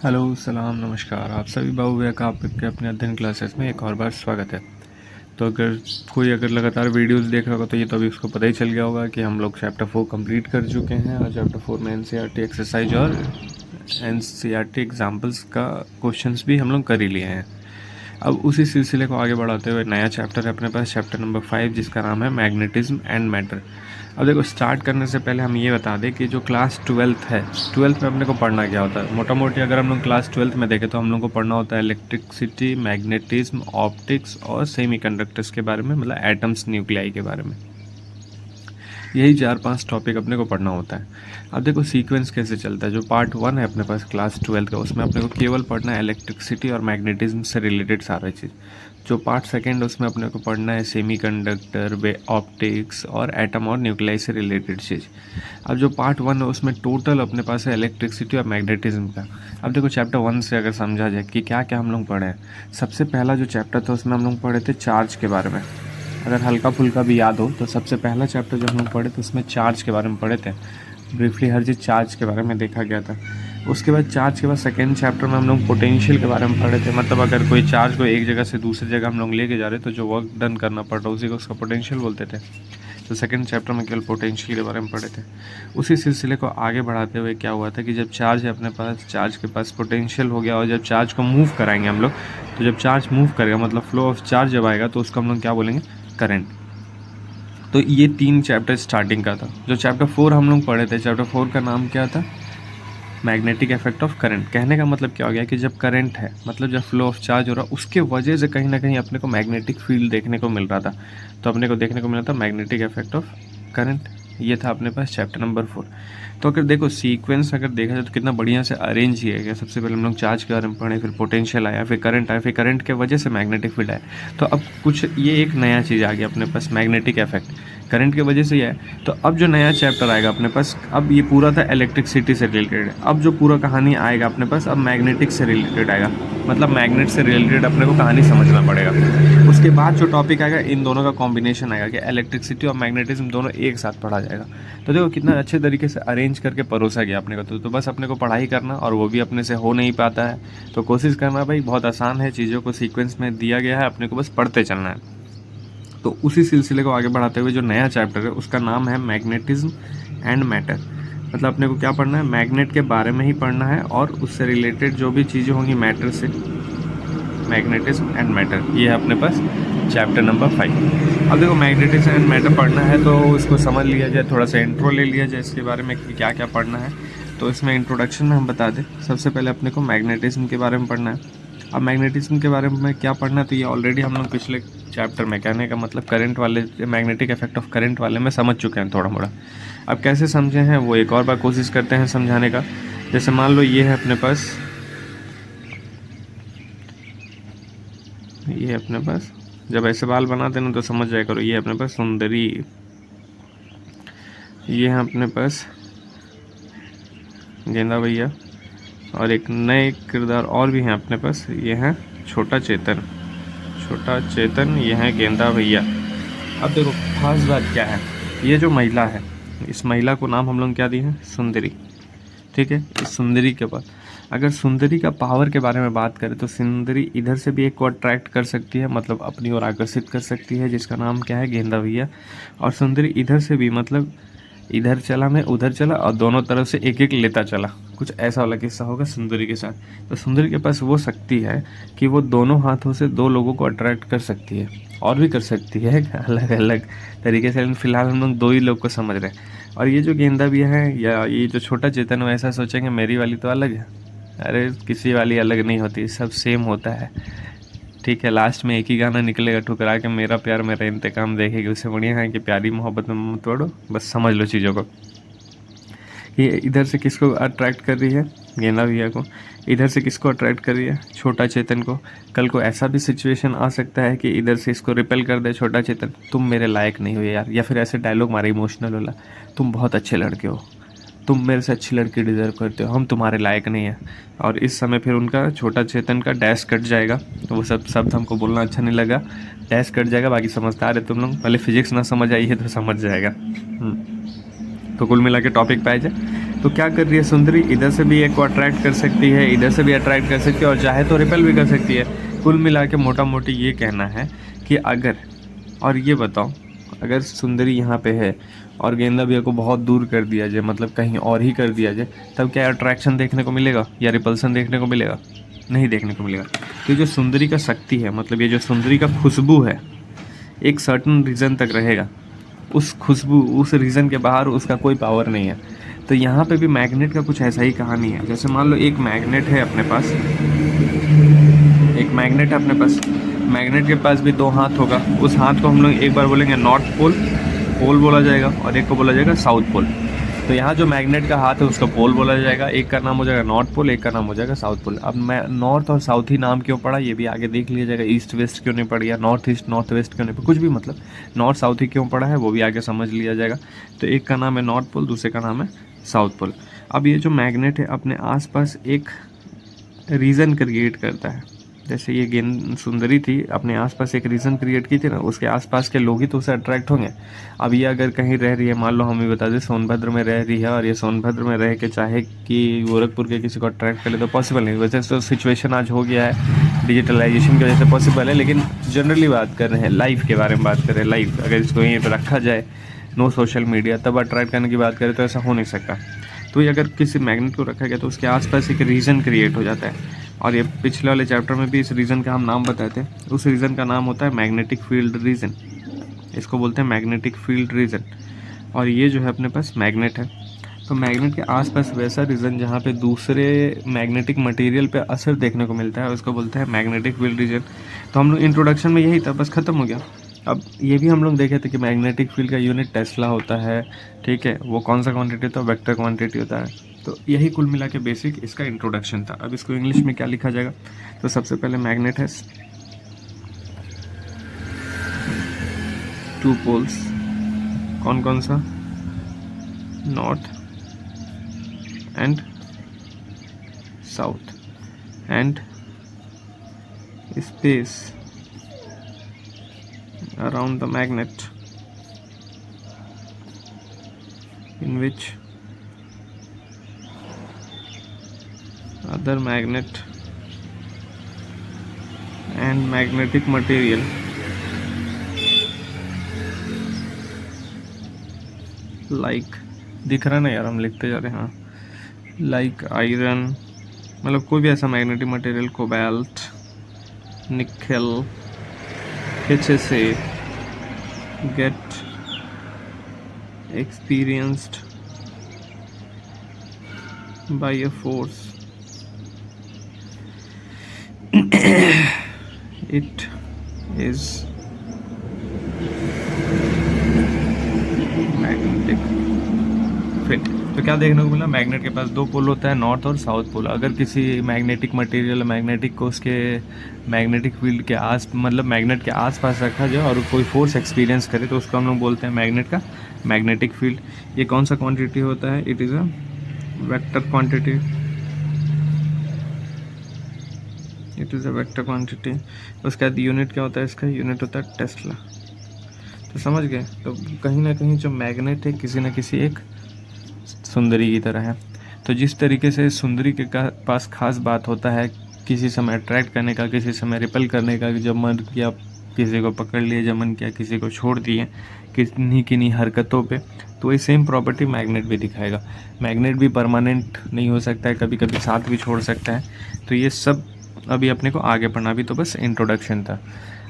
Hello, सलाम, नमस्कार। आप सभी बाबू भैया का आपके अपने अध्ययन क्लासेस में एक और बार स्वागत है। तो अगर लगातार वीडियोस देख रहा होगा तो ये तो अभी उसको पता ही चल गया होगा कि हम लोग चैप्टर 4 कंप्लीट कर चुके हैं और चैप्टर 4 में एनसीईआरटी एक्सरसाइज और एनसीईआरटी एग्जाम्पल्स का क्वेश्चंस भी हम लोग कर ही लिए हैं। अब उसी सिलसिले को आगे बढ़ाते हुए नया चैप्टर है अपने पास, चैप्टर नंबर 5, जिसका नाम है मैग्नेटिज्म एंड मैटर। अब देखो, स्टार्ट करने से पहले हम ये बता दें कि जो क्लास 12th है, 12th में अपने को पढ़ना क्या होता है। मोटा मोटी अगर हम लोग क्लास 12th में देखें तो हम लोग को पढ़ना होता है इलेक्ट्रिसिटी, मैग्नेटिज्म, ऑप्टिक्स और सेमीकंडक्टर्स के बारे में, मतलब एटम्स, न्यूक्लियाई के बारे में। यही 4-5 टॉपिक अपने को पढ़ना होता है। अब देखो सीक्वेंस कैसे चलता है। जो पार्ट 1 है अपने पास क्लास 12 का, उसमें अपने को केवल पढ़ना है इलेक्ट्रिसिटी और मैग्नेटिज्म से रिलेटेड सारा चीज़। जो पार्ट 2 उसमें अपने को पढ़ना है सेमीकंडक्टर, ऑप्टिक्स और एटम और न्यूक्लियाई से रिलेटेड चीज़। अब जो पार्ट 1 है उसमें टोटल अपने पास है इलेक्ट्रिसिटी और मैग्नेटिज्म का। अब देखो चैप्टर 1 से अगर समझा जाए कि क्या क्या हम लोग पढ़े हैं। सबसे पहला जो चैप्टर था उसमें हम लोग पढ़े थे चार्ज के बारे में। अगर हल्का फुल्का भी याद हो तो सबसे पहला चैप्टर जो हम लोग पढ़े थे उसमें चार्ज के बारे में पढ़े थे। ब्रीफली हर चीज़ चार्ज के बारे में देखा गया था। उसके बाद चार्ज के बाद सेकेंड चैप्टर में हम लोग पोटेंशियल के बारे में पढ़े थे। मतलब अगर कोई चार्ज को एक जगह से दूसरी जगह हम लोग लेके जा रहे तो जो वर्क डन करना पड़ता उसी को उसका पोटेंशियल बोलते थे। तो सेकेंड चैप्टर में केवल पोटेंशियल के बारे में पढ़े थे। उसी सिलसिले को आगे बढ़ाते हुए क्या हुआ था कि जब चार्ज है अपने पास, चार्ज के पास पोटेंशियल हो गया और जब चार्ज को मूव कराएंगे हम लोग, तो जब चार्ज मूव करेगा मतलब फ्लो ऑफ चार्ज जब आएगा तो उसको हम लोग क्या बोलेंगे, करंट। तो ये 3 चैप्टर स्टार्टिंग का था। जो चैप्टर 4 हम लोग पढ़े थे, चैप्टर 4 का नाम क्या था, मैग्नेटिक इफेक्ट ऑफ करंट। कहने का मतलब क्या हो गया कि जब करंट है, मतलब जब फ्लो ऑफ चार्ज हो रहा है, उसके वजह से कहीं ना कहीं अपने को मैग्नेटिक फील्ड देखने को मिल रहा था। तो अपने को देखने को मिला था मैग्नेटिक इफेक्ट ऑफ करंट। ये था अपने पास चैप्टर नंबर 4। तो अगर देखो सीक्वेंस अगर देखा जाए तो कितना बढ़िया से अरेंज किया गया। सबसे पहले हम लोग चार्ज के बारे में पढ़े, फिर पोटेंशियल आया, फिर करंट आया, फिर करंट के वजह से मैग्नेटिक फील्ड आया। तो अब कुछ ये एक नया चीज़ आ गया अपने पास, मैग्नेटिक इफेक्ट करंट की वजह से ही है। तो अब जो नया चैप्टर आएगा अपने पास, अब ये पूरा था इलेक्ट्रिसिटी से रिलेटेड। अब जो पूरा कहानी आएगा अपने पास अब मैग्नेटिक से रिलेटेड आएगा। मतलब मैग्नेट से रिलेटेड अपने को कहानी समझना पड़ेगा। उसके बाद जो टॉपिक आएगा इन दोनों का कॉम्बिनेशन आएगा कि इलेक्ट्रिसिटी और मैग्नेटिज्म दोनों एक साथ पढ़ा जाएगा। तो देखो कितना अच्छे तरीके से अरेंज करके परोसा गया अपने को। तो बस अपने को पढ़ाई करना, और वो भी अपने से हो नहीं पाता है तो कोशिश करना भाई, बहुत आसान है। चीज़ों को सीक्वेंस में दिया गया है, अपने को बस पढ़ते चलना है। तो उसी सिलसिले को आगे बढ़ाते हुए जो नया चैप्टर है उसका नाम है मैग्नेटिज्म एंड मैटर। मतलब अपने को क्या पढ़ना है, मैग्नेट के बारे में ही पढ़ना है और उससे रिलेटेड जो भी चीज़ें होंगी मैटर से, मैग्नेटिज्म एंड मैटर। ये है अपने पास चैप्टर नंबर 5। अब देखो मैग्नेटिज्म एंड मैटर पढ़ना है तो इसको समझ लिया जाए, थोड़ा सा इंट्रो ले लिया जाए इसके बारे में कि क्या क्या पढ़ना है। तो इसमें इंट्रोडक्शन में हम बता दें, सबसे पहले अपने को मैग्नेटिज्म के बारे में पढ़ना है। अब मैग्नेटिज्म के बारे में क्या पढ़ना है, तो ये ऑलरेडी हम लोग पिछले चैप्टर में, कहने का मतलब करंट वाले, मैग्नेटिक इफेक्ट ऑफ करंट वाले में समझ चुके हैं थोड़ा मोड़ा। अब कैसे समझे हैं वो एक और बार कोशिश करते हैं समझाने का। जैसे मान लो ये है अपने पास, ये है अपने पास, जब ऐसे बाल बनाते ना तो समझ जाया करो। ये है अपने पास सुंदरी, ये है अपने पास गेंदा भैया, और एक नए किरदार और भी हैं अपने पास। ये है छोटा चेतन, छोटा चेतन, ये है गेंदा भैया। अब देखो खास बात क्या है, ये जो महिला है, इस महिला को नाम हम लोग क्या दिए हैं, सुंदरी। ठीक है, इस सुंदरी के बाद अगर सुंदरी का पावर के बारे में बात करें तो सुंदरी इधर से भी एक को अट्रैक्ट कर सकती है, मतलब अपनी ओर आकर्षित कर सकती है, जिसका नाम क्या है, गेंदा भैया। और सुंदरी इधर से भी, मतलब इधर चला मैं उधर चला और दोनों तरफ से एक एक लेता चला, कुछ ऐसा वाला किस्सा होगा सुंदरी के साथ। तो सुंदरी के पास वो शक्ति है कि वो दोनों हाथों से 2 लोगों को अट्रैक्ट कर सकती है, और भी कर सकती है अलग अलग तरीके से, लेकिन फिलहाल हम लोग 2 ही लोग को समझ रहे हैं। और ये जो गेंदा भैया है या ये जो छोटा चेतन है, ऐसा सोचेंगे मेरी वाली तो अलग है। अरे किसी वाली अलग नहीं होती, सब सेम होता है। ठीक है, लास्ट में एक ही गाना निकलेगा, ठुकरा के मेरा प्यार मेरा इंतकाम देखेगी। उससे बढ़िया है कि प्यारी मोहब्बत में मत तोड़ो। बस समझ लो चीज़ों को। ये इधर से किसको अट्रैक्ट कर रही है, गेंदा भैया को। इधर से किसको अट्रैक्ट कर रही है, छोटा चेतन को। कल को ऐसा भी सिचुएशन आ सकता है कि इधर से इसको रिपेल कर दे छोटा चेतन, तुम मेरे लायक नहीं हो यार, या फिर ऐसे डायलॉग मारे इमोशनल वाला, तुम बहुत अच्छे लड़के हो, तुम मेरे से अच्छी लड़की डिज़र्व करते हो, हम तुम्हारे लायक नहीं हैं। और इस समय फिर उनका छोटा चेतन का डैश कट जाएगा। तो वो सब शब्द हमको बोलना अच्छा नहीं लगा, डैश कट जाएगा। बाकी समझदार है तुम लोग, पहले फिजिक्स ना समझ आई है तो समझ जाएगा। तो कुल मिला के टॉपिक पे आ जाए तो क्या कर रही है सुंदरी, इधर से भी एक को अट्रैक्ट कर सकती है, इधर से भी अट्रैक्ट कर सकती है, और चाहे तो रिपेल भी कर सकती है। कुल मिला के मोटा मोटी ये कहना है कि अगर, और ये बताओ, अगर सुंदरी यहाँ पे है और गेंदा भैया को बहुत दूर कर दिया जाए, मतलब कहीं और ही कर दिया जाए, तब क्या अट्रैक्शन देखने को मिलेगा या रिपल्सन देखने को मिलेगा? नहीं देखने को मिलेगा। तो जो सुंदरी का शक्ति है, मतलब ये जो सुंदरी का खुशबू है, एक सर्टन रीजन तक रहेगा। उस खुशबू, उस रीजन के बाहर उसका कोई पावर नहीं है। तो यहाँ पे भी मैग्नेट का कुछ ऐसा ही कहानी है। जैसे मान लो एक मैग्नेट है अपने पास, एक मैग्नेट है अपने पास, मैग्नेट के पास भी दो हाथ होगा। उस हाथ को हम लोग एक बार बोलेंगे नॉर्थ पोल, पोल बोला जाएगा, और एक को बोला जाएगा साउथ पोल। तो यहाँ जो मैग्नेट का हाथ है उसका पोल बोला जाएगा, एक का नाम हो जाएगा नॉर्थ पोल, एक का नाम हो जाएगा साउथ पोल। अब मैं नॉर्थ और साउथ ही नाम क्यों पड़ा ये भी आगे देख लिया जाएगा, ईस्ट वेस्ट क्यों नहीं पड़ा, या नॉर्थ ईस्ट नॉर्थ वेस्ट क्यों नहीं पड़ा, कुछ भी मतलब नॉर्थ साउथ ही क्यों पड़ा है वो भी आगे समझ लिया जाएगा। तो एक का नाम है नॉर्थ पोल, दूसरे का नाम है साउथ पोल। अब ये जो मैग्नेट है अपने आसपास एक रीजन क्रिएट करता है। जैसे ये गेंद सुंदरी थी, अपने आसपास एक रीजन क्रिएट की थी ना, उसके आसपास के लोग ही तो उसे अट्रैक्ट होंगे। अब ये अगर कहीं रह रही है, मान लो हम ही बता दें सोनभद्र में रह रही है, और ये सोनभद्र में रह के चाहे कि गोरखपुर के किसी को अट्रैक्ट कर ले तो पॉसिबल नहीं। वैसे तो सिचुएशन आज हो गया है डिजिटलाइजेशन की वजह से पॉसिबल है, लेकिन जनरली बात कर रहे हैं, लाइफ के बारे में बात कर रहे हैं। लाइफ अगर इसको यहीं पर रखा जाए, नो सोशल मीडिया, तब अट्रैक्ट करने की बात करें तो ऐसा हो नहीं सकता। तो ये अगर किसी मैग्नेट को रखा गया तो उसके आसपास एक रीजन क्रिएट हो जाता है। और ये पिछले वाले चैप्टर में भी इस रीजन का हम नाम बताए थे। उस रीजन का नाम होता है मैग्नेटिक फील्ड रीजन, इसको बोलते हैं मैग्नेटिक फील्ड रीजन। और ये जो है अपने पास मैग्नेट है, तो मैग्नेट के आसपास वैसा रीजन जहाँ पे दूसरे मैग्नेटिक मटेरियल पे असर देखने को मिलता है, उसको बोलते हैं मैग्नेटिक फील्ड रीजन। तो हम लोग इंट्रोडक्शन में यही था, बस ख़त्म हो गया। अब ये भी हम लोग देखे थे कि मैग्नेटिक फील्ड का यूनिट टेस्ला होता है, ठीक है, वो कौन सा क्वांटिटी होता है, वेक्टर क्वांटिटी होता है। तो यही कुल मिला के बेसिक इसका इंट्रोडक्शन था। अब इसको इंग्लिश में क्या लिखा जाएगा, तो सबसे पहले मैग्नेट है 2 पोल्स, कौन कौन सा, north and south, and space around the magnet in which other magnet and magnetic material like, दिख रहा ना यार, हम लिखते जा रहे हैं, हाँ, लाइक आयरन, मतलब कोई भी ऐसा magnetic material, cobalt, nickel, HSA get experienced by a force it is magnetic field। तो क्या देखने को मिला, मैग्नेट के पास 2 पोल होता है, नॉर्थ और साउथ पोल। अगर किसी मैग्नेटिक मटेरियल, मैग्नेटिक को उसके मैग्नेटिक फील्ड के मतलब मैग्नेट के आसपास रखा जाए और कोई फोर्स एक्सपीरियंस करे तो उसको हम लोग बोलते हैं मैग्नेट का मैग्नेटिक फील्ड। ये कौन सा क्वांटिटी होता है, it is a vector quantity, it is a vector quantity. उसके बाद यूनिट क्या होता है, इसका यूनिट होता है टेस्ला। तो समझ गए। तो कहीं ना कहीं जो मैग्नेट है किसी न किसी एक सुंदरी की तरह है। तो जिस तरीके से सुंदरी के पास खास बात होता है किसी समय अट्रैक्ट करने का, किसी समय रिपेल करने का, जब मन किया किसी को पकड़ लिए, जब मन किया किसी को छोड़ दिए, किन्हीं किन्हीं हरकतों पे, तो वही सेम प्रॉपर्टी मैग्नेट भी दिखाएगा। मैग्नेट भी परमानेंट नहीं हो सकता है, कभी कभी साथ भी छोड़ सकता है। तो ये सब अभी अपने को आगे पढ़ना, भी तो बस इंट्रोडक्शन था।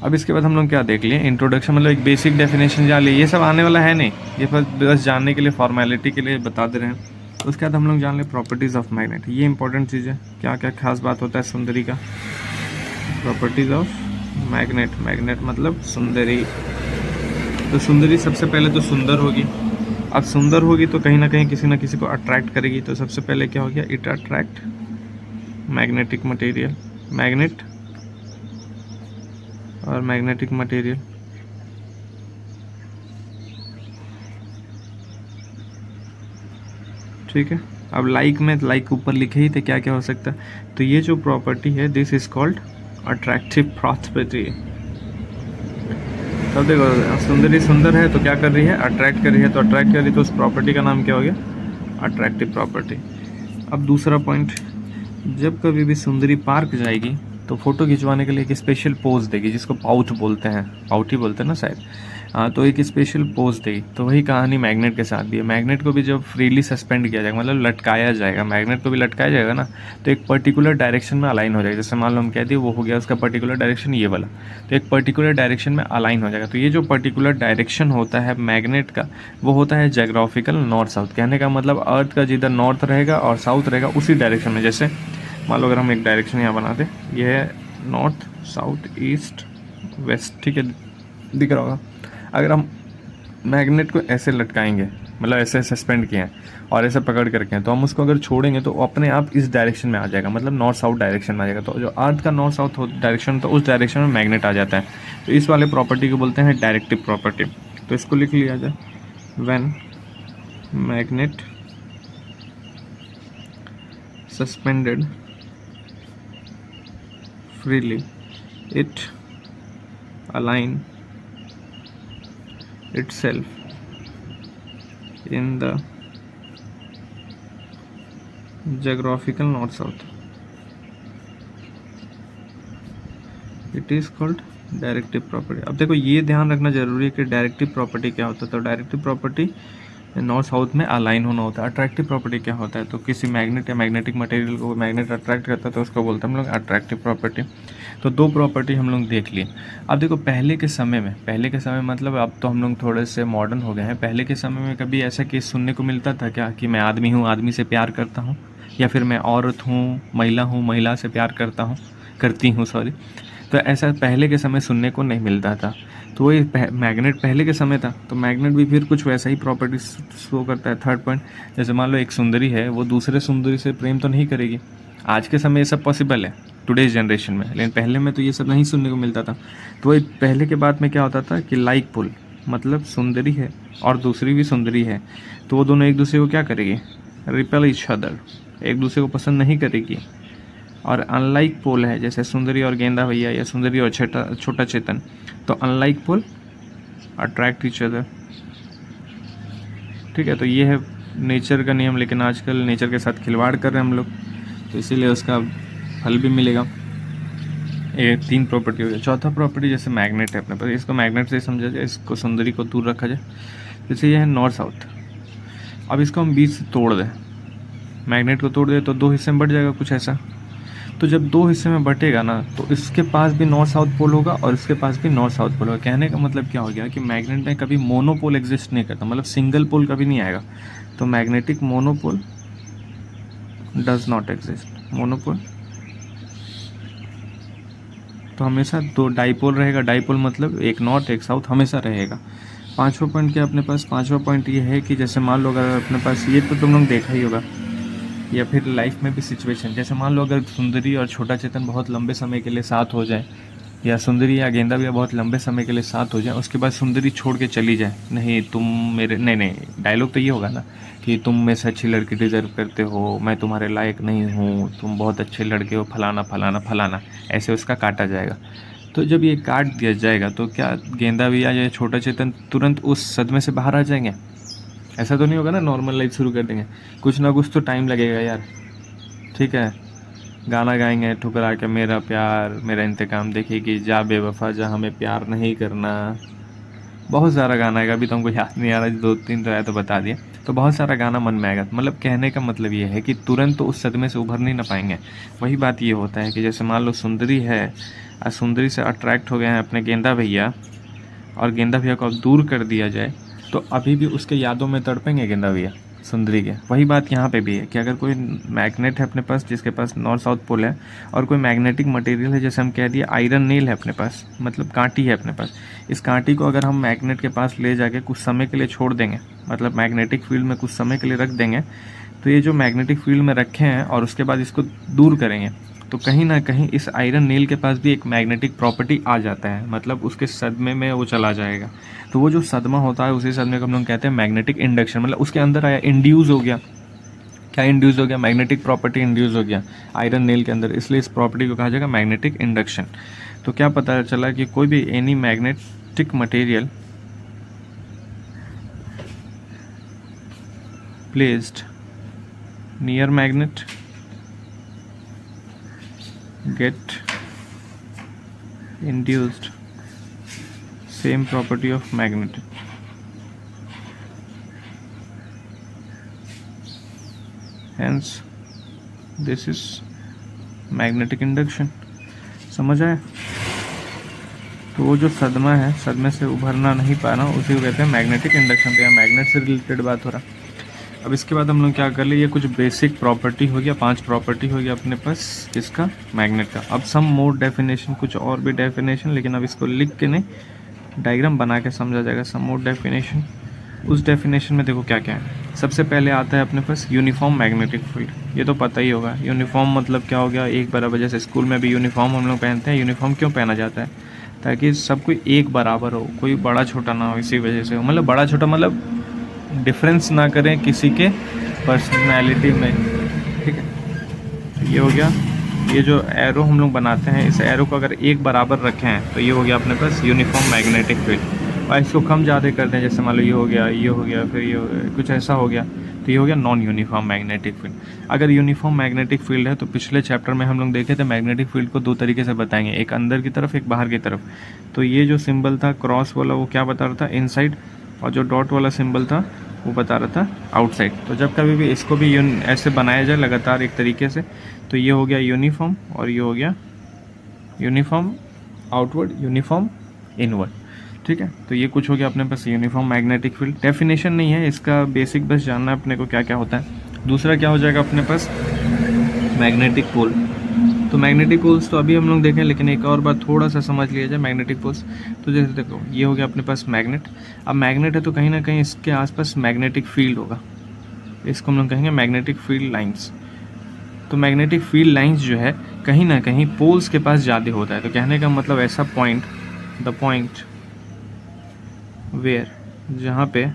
अब इसके बाद हम लोग क्या देख लिए, इंट्रोडक्शन मतलब एक बेसिक डेफिनेशन जान लिए, ये सब आने वाला है नहीं, ये बस जानने के लिए, फॉर्मेलिटी के लिए बता दे रहे हैं। उसके बाद हम लोग जान लें प्रॉपर्टीज़ ऑफ मैग्नेट, ये इंपॉर्टेंट चीज़ है, क्या क्या खास बात होता है सुंदरी का। प्रॉपर्टीज़ ऑफ मैग्नेट, मैग्नेट मतलब सुंदरी। तो सुंदरी सबसे पहले तो सुंदर होगी। अब सुंदर होगी तो कहीं ना कहीं किसी ना किसी को अट्रैक्ट करेगी। तो सबसे पहले क्या हो गया, it attract magnetic material, magnet और मैग्नेटिक मटेरियल। ठीक है। अब लाइक में, लाइक ऊपर लिखे ही थे, क्या क्या हो सकता है। तो ये जो प्रॉपर्टी है, this is called attractive property. तब देखो सुंदरी सुंदर है तो क्या कर रही है, अट्रैक्ट कर रही है। तो अट्रैक्ट कर रही है तो उस प्रॉपर्टी का नाम क्या हो गया, अट्रैक्टिव प्रॉपर्टी। अब दूसरा पॉइंट, जब कभी भी सुंदरी पार्क जाएगी तो फोटो खिंचवाने के लिए एक स्पेशल पोज देगी, जिसको पाउच बोलते हैं, पाउट ही बोलते हैं ना शायद। हाँ, तो एक स्पेशल पोज देगी। तो वही कहानी मैग्नेट के साथ भी है। मैग्नेट को भी जब फ्रीली सस्पेंड किया जाएगा, मतलब लटकाया जाएगा, मैग्नेट को भी लटकाया जाएगा ना, तो एक पर्टिकुलर डायरेक्शन में अलाइन हो जाएगा। जैसे मान लो हम कहते हैं वो हो गया उसका पर्टिकुलर डायरेक्शन ये वाला, तो एक पर्टिकुलर डायरेक्शन में अलाइन हो जाएगा। तो ये जो पर्टिकुलर डायरेक्शन होता है मैग्नेट का, वो होता है जोग्राफिकल नॉर्थ साउथ। कहने का मतलब अर्थ का जिधर नॉर्थ रहेगा और साउथ रहेगा उसी डायरेक्शन में। जैसे मान लो अगर हम एक डायरेक्शन यहाँ बना दें, ये है नॉर्थ साउथ ईस्ट वेस्ट, ठीक है, दिख रहा होगा। अगर हम मैग्नेट को ऐसे लटकाएंगे, मतलब ऐसे सस्पेंड किए हैं और ऐसे पकड़ करके हैं, तो हम उसको अगर छोड़ेंगे तो अपने आप इस डायरेक्शन में आ जाएगा, मतलब नॉर्थ साउथ डायरेक्शन में आ जाएगा। तो जो अर्थ का नॉर्थ साउथ डायरेक्शन, तो उस डायरेक्शन में मैग्नेट आ जाता है। तो इस वाले प्रॉपर्टी को बोलते हैं डायरेक्टिव प्रॉपर्टी। तो इसको लिख लिया जाए, when magnet suspended freely it align itself in the geographical north south. It is called directive property. अब देखो ये ध्यान रखना जरूरी है कि डायरेक्टिव प्रॉपर्टी क्या होता है। तो डायरेक्टिव प्रॉपर्टी नॉर्थ साउथ में अलाइन होना होता है। अट्रैक्टिव प्रॉपर्टी क्या होता है, तो किसी मैग्नेट या मैग्नेटिक मटेरियल को मैग्नेट अट्रैक्ट करता है तो उसको बोलते हैं हम लोग अट्रैक्टिव प्रॉपर्टी। तो दो प्रॉपर्टी हम लोग देख लिए। अब देखो पहले के समय में मतलब अब तो हम लोग थोड़े से मॉडर्न हो गए हैं। पहले के समय में कभी ऐसा केस सुनने को मिलता था क्या कि मैं आदमी हूँ, आदमी से प्यार करता हूँ, या फिर मैं औरत हूँ, महिला से प्यार करती हूँ सॉरी। तो ऐसा पहले के समय सुनने को नहीं मिलता था। तो वही मैग्नेट पहले के समय था, तो मैग्नेट भी फिर कुछ वैसा ही प्रॉपर्टी शो करता है। थर्ड पॉइंट, जैसे मान लो एक सुंदरी है, वो दूसरे सुंदरी से प्रेम तो नहीं करेगी। आज के समय ये सब पॉसिबल है टुडेज जनरेशन में, लेकिन पहले में तो ये सब नहीं सुनने को मिलता था। तो वही पहले के बाद में क्या होता था कि लाइक पुल, मतलब सुंदरी है और दूसरी भी सुंदरी है, तो वो दोनों एक दूसरे को क्या करेगी, रिपेल ईच अदर, एक दूसरे को पसंद नहीं करेगी। और अनलाइक पोल है, जैसे सुंदरी और गेंदा भैया या सुंदरी और छोटा चेतन, तो unlike pole attract each other. ठीक है, तो ये है नेचर का नियम, लेकिन आजकल नेचर के साथ खिलवाड़ कर रहे हैं हम लोग, तो इसीलिए उसका फल भी मिलेगा। ये तीन प्रॉपर्टी हो गया। चौथा प्रॉपर्टी जैसे मैग्नेट है अपने पास, इसको मैग्नेट से समझा जाए, इसको सुंदरी को दूर रखा जाए। जैसे ये है नॉर्थ साउथ, अब इसको हम बीच से तोड़ दें, मैग्नेट को तोड़ दें तो दो हिस्से में बढ़ जाएगा कुछ ऐसा। तो जब दो हिस्से में बटेगा ना, तो इसके पास भी नॉर्थ साउथ पोल होगा और इसके पास भी नॉर्थ साउथ पोल होगा। कहने का मतलब क्या हो गया कि मैग्नेट में कभी मोनोपोल एग्जिस्ट नहीं करता, मतलब सिंगल पोल कभी नहीं आएगा। तो magnetic monopole does not exist. Monopole तो हमेशा दो डाइपोल रहेगा। डाइपोल मतलब एक नॉर्थ एक साउथ हमेशा रहेगा। पांचवा पॉइंट क्या अपने पास, पांचवा पॉइंट ये है कि जैसे मान लो अगर अपने पास, ये तो तुम लोग देखा ही होगा, या फिर लाइफ में भी सिचुएशन, जैसे मान लो अगर सुंदरी और छोटा चेतन बहुत लंबे समय के लिए साथ हो जाए, या सुंदरी या गेंदा भी बहुत लंबे समय के लिए साथ हो जाए, उसके बाद सुंदरी छोड़ के चली जाए, नहीं तुम मेरे, नहीं डायलॉग तो ये होगा ना कि तुम में से अच्छी लड़की डिजर्व करते हो, मैं तुम्हारे लायक नहीं हूँ, तुम बहुत अच्छे लड़के हो, फलाना फलाना फलाना, ऐसे उसका काटा जाएगा। तो जब ये काट दिया जाएगा तो क्या गेंदा भी या छोटा चेतन तुरंत उस सदमे से बाहर आ जाएंगे? ऐसा तो नहीं होगा ना, नॉर्मल लाइफ शुरू कर देंगे, कुछ ना कुछ तो टाइम लगेगा यार। ठीक है, गाना गाएंगे ठुकरा के, मेरा प्यार मेरा इंतकाम देखेगी, जा बेवफा जा हमें प्यार नहीं करना, बहुत सारा गाना आएगा, अभी तो हमको याद नहीं आ रहा, दो तीन तो है तो बता दिया। तो बहुत सारा गाना मन में आएगा। मतलब कहने का मतलब ये है कि तुरंत तो उस सदमे से उभर नहीं ना पाएंगे। वही बात ये होता है कि जैसे मान लो सुंदरी है और सुंदरी से अट्रैक्ट हो गए हैं अपने गेंदा भैया, और गेंदा भैया को अब दूर कर दिया जाए तो अभी भी उसके यादों में तड़पेंगे गेंदा भैया सुंदरी के। वही बात यहाँ पे भी है कि अगर कोई मैग्नेट है अपने पास जिसके पास नॉर्थ साउथ पोल है, और कोई मैग्नेटिक मटेरियल है, जैसे हम कह दिए आयरन नेल है अपने पास, मतलब कांटी है अपने पास, इस कांटी को अगर हम मैग्नेट के पास ले जाके कुछ समय के लिए छोड़ देंगे, मतलब मैग्नेटिक फील्ड में कुछ समय के लिए रख देंगे, तो ये जो मैग्नेटिक फील्ड में रखे हैं और उसके बाद इसको दूर करेंगे, तो कहीं ना कहीं इस आयरन नेल के पास भी एक मैग्नेटिक प्रॉपर्टी आ जाता है, मतलब उसके सदमे में वो चला जाएगा। तो वो जो सदमा होता है उसी सदमे को हम लोग कहते हैं मैग्नेटिक इंडक्शन, मतलब उसके अंदर आया, इंड्यूस हो गया। क्या इंड्यूस हो गया? मैग्नेटिक प्रॉपर्टी इंड्यूस हो गया आयरन नेल के अंदर, इसलिए इस प्रॉपर्टी को कहा जाएगा मैग्नेटिक इंडक्शन। तो क्या पता चला कि कोई भी any magnetic material placed near magnet get induced same property of magnet. Hence this is magnetic induction. समझ आया? तो वो जो सदमा है, सदमे से उभरना नहीं पाना, उसी को कहते हैं मैग्नेटिक इंडक्शन। तो यहाँ मैग्नेट से रिलेटेड बात हो रहा। अब इसके बाद हम लोग क्या कर ले, ये कुछ बेसिक प्रॉपर्टी हो गया, 5 प्रॉपर्टी हो गया अपने पास इसका, मैग्नेट का। अब सम मोर डेफिनेशन, कुछ और भी डेफिनेशन, लेकिन अब इसको लिख के नहीं, डायग्राम बना के समझा जाएगा। सम मोर डेफिनेशन, उस डेफिनेशन में देखो क्या क्या है। सबसे पहले आता है अपने पास यूनिफॉर्म मैग्नेटिक फील्ड। ये तो पता ही होगा यूनिफॉर्म मतलब क्या हो गया, एक बराबर। जैसे स्कूल में भी यूनिफॉर्म हम लोग पहनते हैं। यूनिफॉर्म क्यों पहना जाता है? ताकि सब कोई एक बराबर हो, कोई बड़ा छोटा ना हो, इसी वजह से। मतलब बड़ा छोटा मतलब डिफरेंस ना करें किसी के पर्सनैलिटी में, ठीक है। ये हो गया। ये जो एरो हम लोग बनाते हैं, इस एरो को अगर एक बराबर रखें हैं तो ये हो गया अपने पास यूनिफॉर्म मैग्नेटिक फील्ड। और इसको कम ज़्यादा करते हैं, जैसे मान लो ये हो गया, ये हो गया, फिर ये हो गया, कुछ ऐसा हो गया, तो ये हो गया नॉन यूनिफॉर्म मैग्नेटिक फील्ड। अगर यूनिफॉर्म मैग्नेटिक फील्ड है तो पिछले चैप्टर में हम लोग देखे थे मैग्नेटिक फील्ड को 2 तरीके से बताएंगे, एक अंदर की तरफ, एक बाहर की तरफ। तो ये जो सिंबल था क्रॉस वाला, वो क्या बता रहा था? इनसाइड। और जो डॉट वाला सिंबल था वो बता रहा था आउटसाइड। तो जब कभी भी इसको भी ऐसे बनाया जाए लगातार एक तरीके से, तो ये हो गया यूनिफॉर्म और ये हो गया यूनिफॉर्म आउटवर्ड, यूनिफॉर्म इनवर्ड, ठीक है। तो ये कुछ हो गया अपने पास यूनिफॉर्म मैग्नेटिक फील्ड। डेफिनेशन नहीं है इसका, बेसिक बस जानना है अपने को क्या क्या होता है। दूसरा क्या हो जाएगा अपने पास? Magnetic pole. तो मैग्नेटिक पोल्स तो अभी हम लोग देखें, लेकिन एक और बात थोड़ा सा समझ लिया जाए मैग्नेटिक पोल्स। तो जैसे देखो ये हो गया अपने पास मैग्नेट। अब मैग्नेट है तो कहीं ना कहीं इसके आसपास मैग्नेटिक फील्ड होगा, इसको हम लोग कहेंगे मैग्नेटिक फील्ड लाइंस। तो मैग्नेटिक फील्ड लाइंस जो है कहीं ना कहीं पोल्स के पास ज़्यादा होता है। तो कहने का मतलब ऐसा पॉइंट, द पॉइंट वेयर, जहाँ पे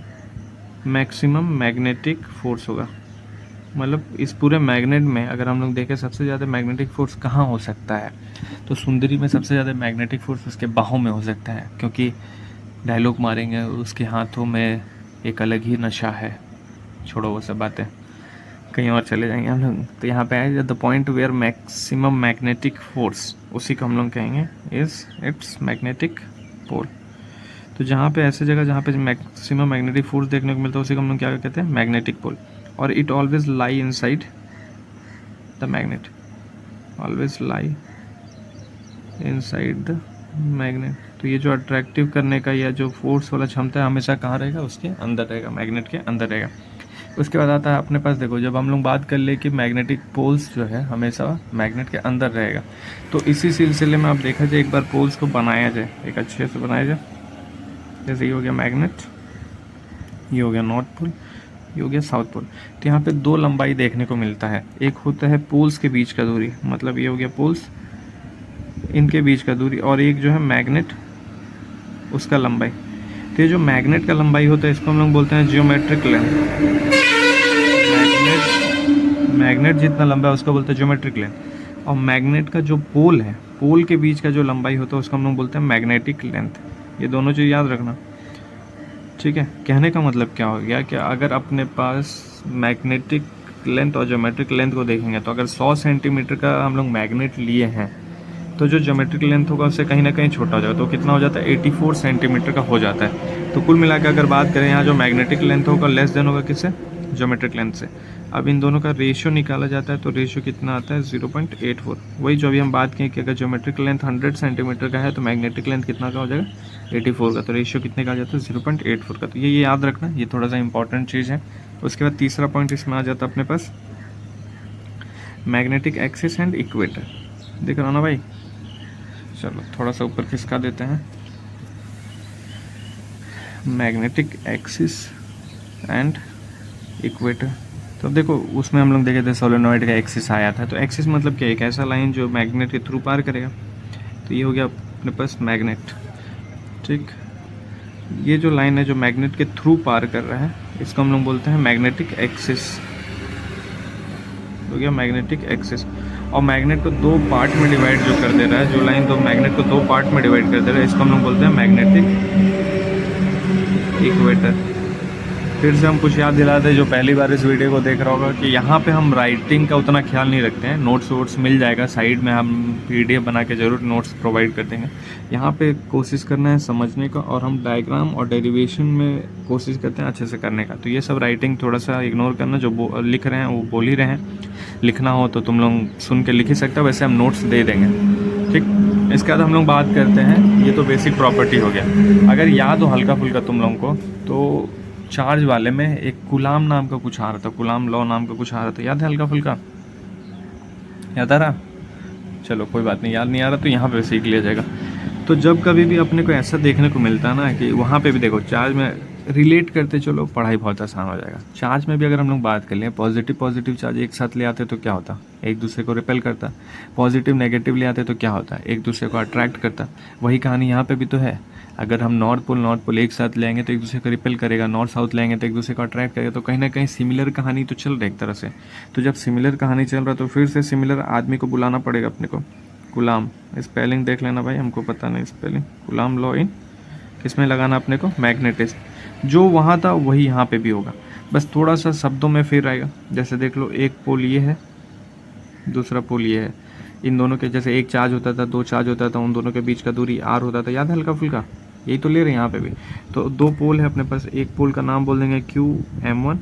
मैक्सिमम मैग्नेटिक फोर्स होगा। मतलब इस पूरे मैग्नेट में अगर हम लोग देखें सबसे ज़्यादा मैग्नेटिक फोर्स कहाँ हो सकता है, तो सुंदरी में सबसे ज़्यादा मैग्नेटिक फोर्स उसके बाहों में हो सकता है, क्योंकि डायलॉग मारेंगे उसके हाथों में एक अलग ही नशा है। छोड़ो वो सब बातें, कहीं और चले जाएंगे हम लोग। तो यहाँ पे है the point where maximum magnetic force, उसी को हम लोग कहेंगे इज इट्स मैग्नेटिक पोल। तो जहाँ पे ऐसे जगह जहाँ पे मैक्सिमम मैग्नेटिक फोर्स देखने को मिलता है उसी को हम लोग क्या कहते हैं? Magnetic pole. और it always lie inside the magnet, always lie inside the magnet. तो ये जो अट्रैक्टिव करने का या जो फोर्स वाला क्षमता है हमेशा कहाँ रहेगा? उसके अंदर रहेगा, मैग्नेट के अंदर रहेगा। उसके बाद आता है अपने पास, देखो जब हम लोग बात कर ले कि मैग्नेटिक पोल्स जो है हमेशा मैग्नेट के अंदर रहेगा, तो इसी सिलसिले में आप देखा जाए एक बार पोल्स को बनाया जाए, एक अच्छे से बनाया जाए। जैसे ये हो गया मैग्नेट, ये हो गया नॉर्थ पोल, ये हो गया साउथ पोल। तो यहाँ पे 2 लंबाई देखने को मिलता है। एक होता है पोल्स के बीच का दूरी, मतलब ये हो गया पोल्स, इनके बीच का दूरी, और एक जो है मैग्नेट उसका लंबाई। तो ये जो मैग्नेट का लंबाई होता है इसको हम लोग बोलते हैं जियोमेट्रिक लेंथ। मैग्नेट जितना लंबा है उसको बोलते हैं जियोमेट्रिक लेंथ। और मैग्नेट का जो पोल है, पोल के बीच का जो लंबाई होता है उसको हम लोग बोलते हैं मैग्नेटिक लेंथ। ये दोनों चीज़ याद रखना, ठीक है। कहने का मतलब क्या हो गया कि अगर अपने पास मैग्नेटिक लेंथ और ज्योमेट्रिक लेंथ को देखेंगे, तो अगर 100 सेंटीमीटर का हम लोग मैग्नेट लिए हैं तो जो ज्योमेट्रिक लेंथ होगा उससे कहीं ना कहीं छोटा हो जाएगा। तो कितना हो जाता है? 84 सेंटीमीटर का हो जाता है। तो कुल मिलाकर अगर बात करें, यहाँ जो मैग्नेटिक लेंथ होगा लेस देन होगा किससे? ज्योमेट्रिक लेंथ से। अब इन दोनों का रेशियो निकाला जाता है, तो रेशियो कितना आता है? 0.84। वही जो अभी हम बात किए कि अगर ज्योमेट्रिक लेंथ 100 सेंटीमीटर का है तो मैग्नेटिक लेंथ कितना का हो जाएगा? 84 का। तो रेशियो कितने का आ जाता है? 0.84 का। तो ये याद रखना, ये थोड़ा सा इंपॉर्टेंट चीज़ है। उसके बाद तीसरा पॉइंट इसमें आ जाता है अपने पास मैग्नेटिक एक्सिस एंड इक्वेटर। देख रहे हो ना भाई? चलो थोड़ा सा ऊपर खिसका देते हैं। मैग्नेटिक एक्सिस एंड इक्वेटर, तो देखो उसमें हम लोग देखे थे सोलेनॉइड का एक्सिस आया था। तो एक्सिस मतलब क्या है? एक ऐसा लाइन जो मैग्नेट के थ्रू पार करेगा। तो ये हो गया अपने पास मैग्नेट, ठीक। ये जो लाइन है जो मैग्नेट के थ्रू पार कर रहा है इसको हम लोग बोलते हैं मैग्नेटिक एक्सिस। हो गया मैग्नेटिक एक्सिस। और मैग्नेट को 2 पार्ट में डिवाइड जो कर दे रहा है, जो लाइन तो मैग्नेट को 2 पार्ट में डिवाइड कर दे रहा है, इसको हम लोग बोलते हैं मैग्नेटिक इक्वेटर। फिर से हम कुछ याद दिलाते हैं जो पहली बार इस वीडियो को देख रहा होगा कि यहाँ पे हम राइटिंग का उतना ख्याल नहीं रखते हैं। नोट्स वोट्स मिल जाएगा साइड में, हम पीडीएफ बना के ज़रूर नोट्स प्रोवाइड कर देंगे। यहाँ पे कोशिश करना है समझने का, और हम डायग्राम और डेरिवेशन में कोशिश करते हैं अच्छे से करने का। तो ये सब राइटिंग थोड़ा सा इग्नोर करना, जो लिख रहे हैं वो बोल ही रहे हैं। लिखना हो तो तुम लोग सुन के लिख ही सकते हो, वैसे हम नोट्स दे देंगे, ठीक। इसके बाद हम लोग बात करते हैं, ये तो बेसिक प्रॉपर्टी हो गया। अगर याद हो हल्का फुल्का तुम लोगों को, तो चार्ज वाले में एक कूलाम नाम का कुछ आ रहा था, कूलाम लॉ नाम का कुछ आ रहा था, याद है हल्का फुल्का? याद आ रहा? चलो कोई बात नहीं, याद नहीं आ रहा तो यहाँ पे सीख लिया जाएगा। तो जब कभी भी अपने को ऐसा देखने को मिलता है ना कि वहाँ पे भी देखो चार्ज में रिलेट करते चलो, पढ़ाई बहुत आसान हो जाएगा। चार्ज में भी अगर हम लोग बात कर लें, पॉजिटिव चार्ज एक साथ ले आते तो क्या होता? एक दूसरे को रिपेल करता। पॉजिटिव नेगेटिव ले आते तो क्या होता? एक दूसरे को अट्रैक्ट करता। वही कहानी यहाँ पे भी तो है। अगर हम नॉर्थ पोल एक साथ लेंगे तो एक दूसरे को रिपेल करेगा, नॉर्थ साउथ लेंगे तो एक दूसरे को अट्रैक्ट करेगा। तो कहीं ना कहीं सिमिलर कहानी तो चल रही है एक तरह से। तो जब सिमिलर कहानी चल रहा है तो फिर से सिमिलर आदमी को बुलाना पड़ेगा अपने को। कूलाम, स्पेलिंग देख लेना भाई, हमको पता नहीं स्पेलिंग। कूलाम लॉ इन किसमें लगाना अपने को? मैग्नेटिज्म। जो वहाँ था वही यहाँ पे भी होगा, बस थोड़ा सा शब्दों में फिर आएगा। जैसे देख लो, एक पोल ये है, दूसरा पोल ये है। इन दोनों के जैसे एक चार्ज होता था, दो चार्ज होता था, उन दोनों के बीच का दूरी आर होता था, याद है हल्का फुल्का? यही तो ले रहे हैं यहाँ पे भी। तो दो पोल है अपने पास, एक पोल का नाम बोल देंगे QM1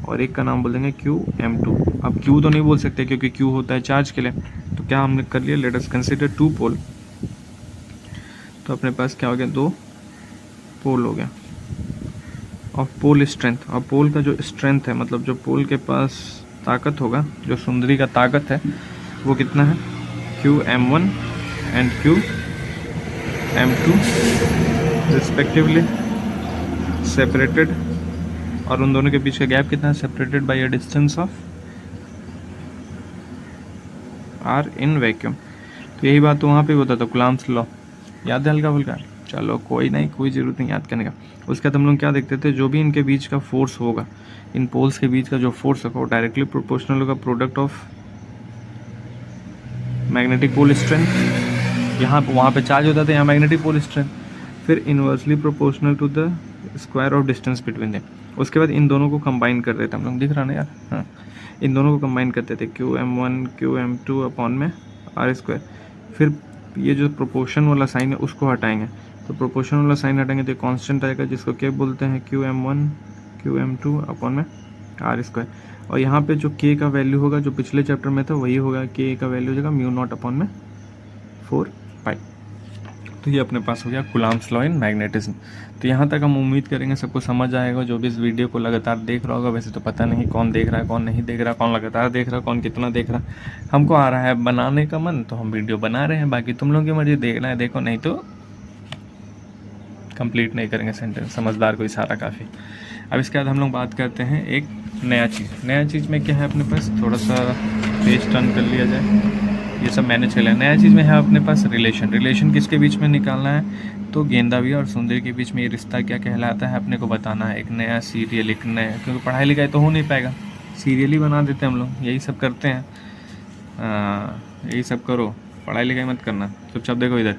और एक का नाम बोल देंगे QM2। अब Q तो नहीं बोल सकते क्योंकि Q होता है चार्ज के लिए। तो क्या हमने कर लिया, लेट अस कंसीडर 2 पोल। तो अपने पास क्या हो गया, 2 पोल हो गया। और पोल स्ट्रेंथ, और पोल का जो स्ट्रेंथ है, मतलब जो पोल के पास ताकत होगा, जो सुंदरी का ताकत है, वो कितना है? QM1 and QM2 respectively separated. और उन दोनों के बीच का गैप कितना है? Separated by a distance of R in vacuum. तो यही बात तो वहाँ पे होता था, कूलाम्स लॉ, याद है हल्का फुल्का? चलो कोई नहीं, कोई ज़रूरत नहीं याद करने का। उसके बाद हम लोग क्या देखते थे, जो भी इनके बीच का फोर्स होगा, इन पोल्स के बीच का जो फोर्स होगा, वो डायरेक्टली प्रोपोर्शनल होगा product of magnetic pole strength. यहाँ वहाँ पे चार्ज होता था, यहाँ मैग्नेटिक पोल स्ट्रेंथ। फिर inversely proportional to the square of distance between them. उसके बाद इन दोनों को कंबाइन कर देते हम लोग, दिख रहा ना यार? हाँ, इन दोनों को कंबाइन करते थे, QM1 QM2 अपॉन में R²। फिर ये जो प्रोपोर्शन वाला साइन है उसको हटाएंगे, तो प्रोपोर्शन वाला साइन हटाएंगे तो कांस्टेंट आएगा, जिसको क्या बोलते हैं? QM1 QM2 अपॉन में R²। और यहाँ पे जो K का वैल्यू होगा, जो पिछले चैप्टर में था वही होगा, K का वैल्यू हो जाएगा μ0 अपॉन में 4π। तो ये अपने पास हो गया कूलाम्स लॉ इन मैग्नेटिज्म। तो यहाँ तक हम उम्मीद करेंगे सबको समझ आएगा, जो भी इस वीडियो को लगातार देख रहा होगा। वैसे तो पता नहीं कौन देख रहा है, कौन नहीं देख रहा, कौन लगातार देख रहा है, कौन कितना देख रहा है। हमको आ रहा है बनाने का मन तो हम वीडियो बना रहे हैं, बाकी तुम लोगों की मर्जी, देखना है देखो, नहीं तो कंप्लीट नहीं करेंगे सेंटेंस। समझदार को इशारा काफ़ी। अब इसके बाद हम लोग बात करते हैं एक नया चीज़ में क्या है अपने पास, थोड़ा सा पेज टर्न कर लिया जाए, ये सब मैनेज कर लिया। नया चीज़ में है अपने पास रिलेशन किसके बीच में निकालना है? तो गेंदावी और सुंदरी के बीच में ये रिश्ता क्या कहलाता है अपने को बताना है। एक नया सीरियल, एक नया, क्योंकि पढ़ाई लिखाई तो हो नहीं पाएगा, सीरियल ही बना देते हैं हम लोग, यही सब करते हैं। यही सब करो, पढ़ाई लिखाई मत करना, चुपचाप देखो इधर।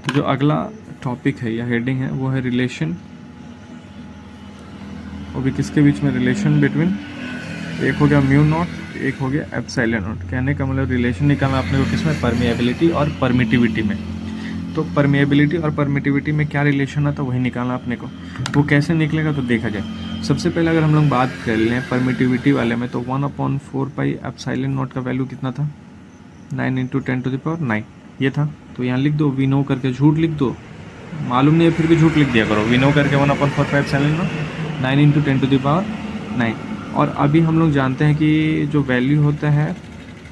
तो जो अगला टॉपिक है या हेडिंग है वो है रिलेशन, वो भी किसके बीच में? रिलेशन बिटवीन, एक हो गया μ0, एक हो गया ε0। कहने का मतलब रिलेशन निकालना अपने को किसमें? परमिएबिलिटी और परमिटिविटी में। तो परमिएबिलिटी और परमिटिविटी में क्या रिलेशन आता है वही निकालना अपने को। वो कैसे निकलेगा तो देखा जाए। सबसे पहले अगर हम लोग बात कर लें परमिटिविटी वाले में, तो 1/4π ε0 का वैल्यू कितना था? 9 × 10⁹ ये था। तो यहाँ लिख दो, वी नो करके झूठ लिख दो, मालूम नहीं है फिर भी झूठ लिख दिया करो। वी नो करके 1/4π ε0 9 × 10⁹ और अभी हम लोग जानते हैं कि जो वैल्यू होता है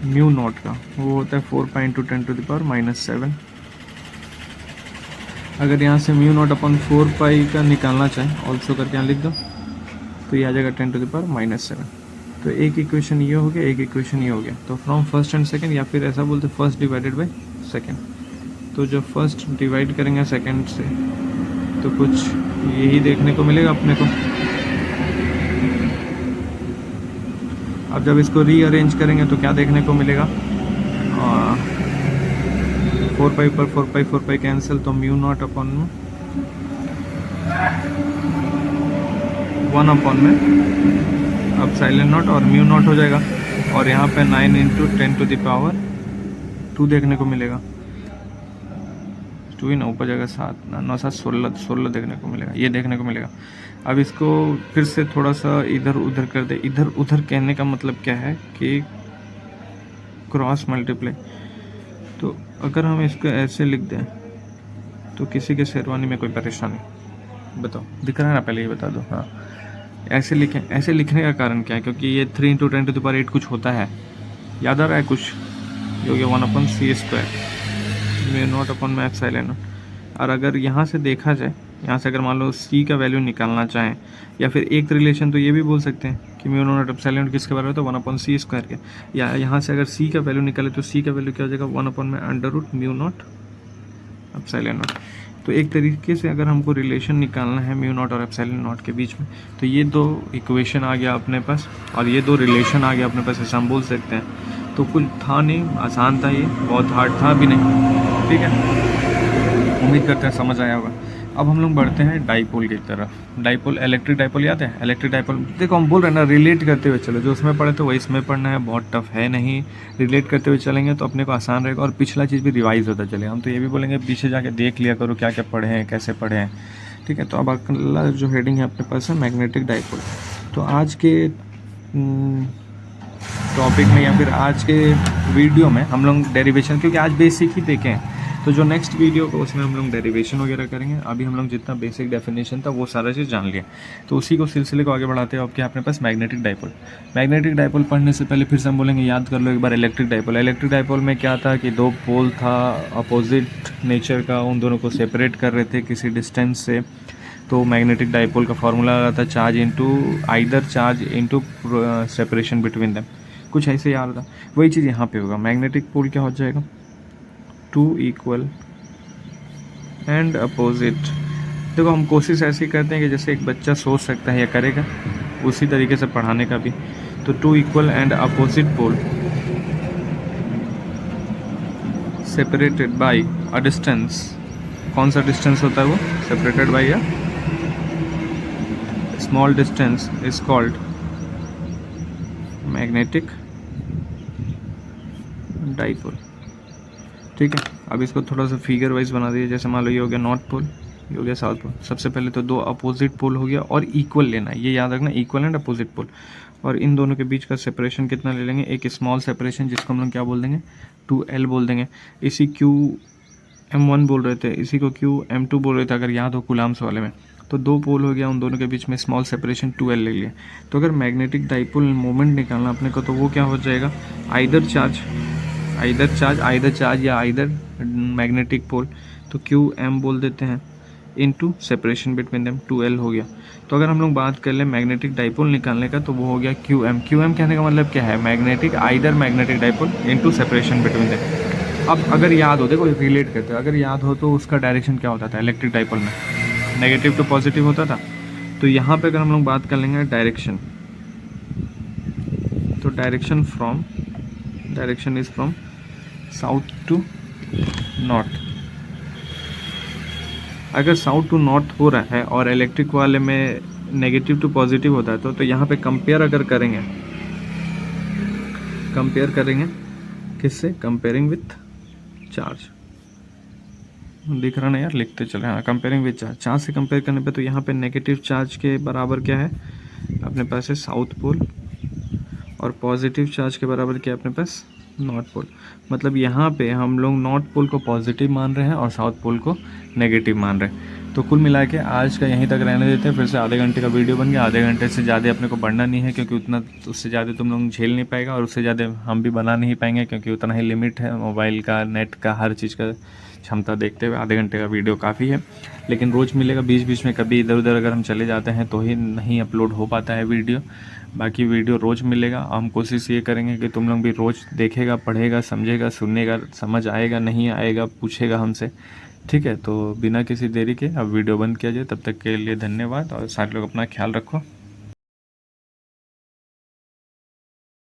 μ0 का वो होता है 4π × 10⁻⁷। अगर यहाँ से μ0/4π का निकालना चाहें ऑल्सो करके यहाँ लिख दो, तो ये आ जाएगा 10⁻⁷। तो एक इक्वेशन ये हो गया, एक इक्वेशन ये हो गया। तो फ्रॉम फर्स्ट एंड सेकंड, या फिर ऐसा बोलते फर्स्ट डिवाइडेड बाय सेकंड। तो जब फर्स्ट डिवाइड करेंगे सेकंड से तो कुछ यही देखने को मिलेगा अपने को। अब जब इसको रीअरेंज करेंगे तो क्या देखने को मिलेगा? 4π पर 4π कैंसिल, तो μ0 अपॉन 1 अपॉन में अब साइलेंट नॉट और म्यू नॉट हो जाएगा, और यहाँ पे 9 इंटू 10⁻², देखने को मिलेगा। 2 ही ना ऊपर जाएगा 7, 9 7 16 देखने को मिलेगा, ये देखने को मिलेगा। अब इसको फिर से थोड़ा सा इधर उधर कर दे। इधर उधर कहने का मतलब क्या है कि क्रॉस मल्टीप्लाई। तो अगर हम इसको ऐसे लिख दें तो किसी के शेरवानी में कोई परेशानी बताओ, दिख रहा है ना? पहले ये बता दो। हाँ, ऐसे लिखें। ऐसे लिखने का कारण क्या है? क्योंकि ये 3 इंटू 10⁸ कुछ होता है, याद आ रहा है कुछ? ये हो गया 1/c², म्यू नॉट अपॉन में एप्सिलॉन नॉट। और अगर यहाँ से देखा जाए, यहाँ से अगर मान लो c का वैल्यू निकालना चाहें, या फिर एक रिलेशन तो ये भी बोल सकते हैं कि म्यू नॉट एप्सिलॉन नॉट किसके बराबर है, तो 1/c² के। या यहाँ से अगर c का वैल्यू निकाले तो c का वैल्यू क्या हो जाएगा? 1/√μ नॉट एप्सिलॉन नॉट। तो एक तरीके से अगर हमको रिलेशन निकालना है म्यू नॉट और एप्सिलॉन नॉट के बीच में, तो ये दो इक्वेशन आ गया अपने पास और ये दो रिलेशन आ गया अपने पास, ऐसा हम बोल सकते हैं। तो कुछ था नहीं, आसान था, ये बहुत हार्ड था भी नहीं। ठीक है, उम्मीद करते हैं समझ आया होगा। अब हम लोग बढ़ते हैं डाइपोल की तरफ। डाइपोल, इलेक्ट्रिक डाइपोल याद है? इलेक्ट्रिक डाइपोल देखो, हम बोल रहे हैं ना रिलेट करते हुए चलो, जो उसमें पढ़े तो वही इसमें पढ़ना है, बहुत टफ है नहीं। रिलेट करते हुए चलेंगे तो अपने को आसान रहेगा और पिछला चीज़ भी रिवाइज होता चलेगा। हम तो ये भी बोलेंगे पीछे जाके देख लिया करो क्या क्या पढ़े हैं, कैसे पढ़े हैं। ठीक है, तो अब अगला जो हेडिंग है अपने पास है मैग्नेटिक डाइपोल। तो आज के टॉपिक में या फिर आज के वीडियो में हम लोग डेरिवेशन, क्योंकि आज बेसिक ही देखें, तो जो नेक्स्ट वीडियो को उसमें हम लोग डेरिवेशन वगैरह करेंगे। अभी हम लोग जितना बेसिक डेफिनेशन था वो सारा चीज़ जान लिया, तो उसी को सिलसिले को आगे बढ़ाते हैं। आपके अपने पास मैग्नेटिक डाइपोल। मैग्नेटिक डाइपोल पढ़ने से पहले फिर से हम बोलेंगे, याद कर लो एक बार इलेक्ट्रिक डाइपोल। इलेक्ट्रिक डाइपोल में क्या था कि दो पोल था अपोजिट नेचर का, उन दोनों को सेपरेट कर रहे थे किसी डिस्टेंस से। तो मैग्नेटिक डाइपोल का फॉर्मूला आता था charge into separation between them, कुछ ऐसे याद था। वही चीज़ यहाँ पे होगा। मैग्नेटिक पोल क्या हो जाएगा? 2 इक्वल एंड अपोजिट। देखो, हम कोशिश ऐसी करते हैं कि जैसे एक बच्चा सोच सकता है या करेगा, उसी तरीके से पढ़ाने का भी। तो 2 equal and opposite pole separated by a distance. कौन सा डिस्टेंस होता है वो? Separated by a small distance is called magnetic dipole. ठीक है, अब इसको थोड़ा सा फिगर वाइज बना दिए। जैसे मान लो ये हो गया नॉर्थ पोल, ये हो गया साउथ पोल। सबसे पहले तो दो अपोजिट पोल हो गया और इक्वल लेना है, ये याद रखना, इक्वल एंड अपोजिट पोल। और इन दोनों के बीच का सेपरेशन कितना ले लेंगे? एक स्मॉल सेपरेशन, जिसको हम लोग क्या बोल देंगे? 2L बोल देंगे। इसी QM1 बोल रहे थे, इसी को QM2 बोल रहे थे, अगर याद हो कुलाम्स वाले में। तो दो पोल हो गया, उन दोनों के बीच में स्मॉल सेपरेशन 2L ले लिया। तो अगर मैग्नेटिक डाइपोल मोमेंट निकालना अपने को, तो वो क्या हो जाएगा? आइदर चार्ज या आइदर मैग्नेटिक पोल, तो QM बोल देते हैं, into separation between them 2L हो गया। तो अगर हम लोग बात कर ले मैग्नेटिक डाइपोल निकालने का, तो वो हो गया QM कहने का मतलब क्या है? Magnetic, either magnetic dipole into separation between them. अब अगर याद हो, देखो रिलेट करते हो, अगर याद हो तो उसका डायरेक्शन क्या होता था इलेक्ट्रिक डाइपोल में? नेगेटिव टू पॉजिटिव होता था। तो यहाँ पे अगर हम लोग बात कर लेंगे डायरेक्शन, तो direction is from south to north. अगर साउथ टू नॉर्थ हो रहा है और इलेक्ट्रिक वाले में नेगेटिव टू पॉजिटिव होता है, तो यहाँ पे कंपेयर अगर करेंगे किससे? Comparing with charge. दिख रहा ना यार, लिखते चले। हाँ, कंपेयरिंग विथ चार्ज से कंपेयर करने पे, तो यहाँ पे नेगेटिव चार्ज के बराबर क्या है अपने पास? है साउथ पोल, और पॉजिटिव चार्ज के बराबर क्या है अपने पास? North pole. मतलब यहाँ पे हम लोग नॉर्थ पोल को पॉजिटिव मान रहे हैं और साउथ पोल को नेगेटिव मान रहे हैं। तो कुल मिला के आज का यहीं तक रहने देते हैं। फिर से आधे घंटे का वीडियो बन गया। आधे घंटे से ज़्यादा अपने को बढ़ना नहीं है, क्योंकि उतना, उससे ज़्यादा तुम लोग झेल नहीं पाएगा और उससे ज़्यादा हम भी बना नहीं पाएंगे, क्योंकि उतना ही लिमिट है मोबाइल का, नेट का, हर चीज़ का क्षमता देखते हुए। आधे घंटे का वीडियो काफ़ी है, लेकिन रोज़ मिलेगा। बीच बीच में कभी इधर उधर अगर हम चले जाते हैं तो ही नहीं अपलोड हो पाता है वीडियो। बाकी वीडियो रोज़ मिलेगा। हम कोशिश ये करेंगे कि तुम लोग भी रोज़ देखेगा, पढ़ेगा, समझेगा, सुनेगा, समझ आएगा, नहीं आएगा पूछेगा हमसे। ठीक है, तो बिना किसी देरी के अब वीडियो बंद किया जाए। तब तक के लिए धन्यवाद और सारे लोग अपना ख्याल रखो।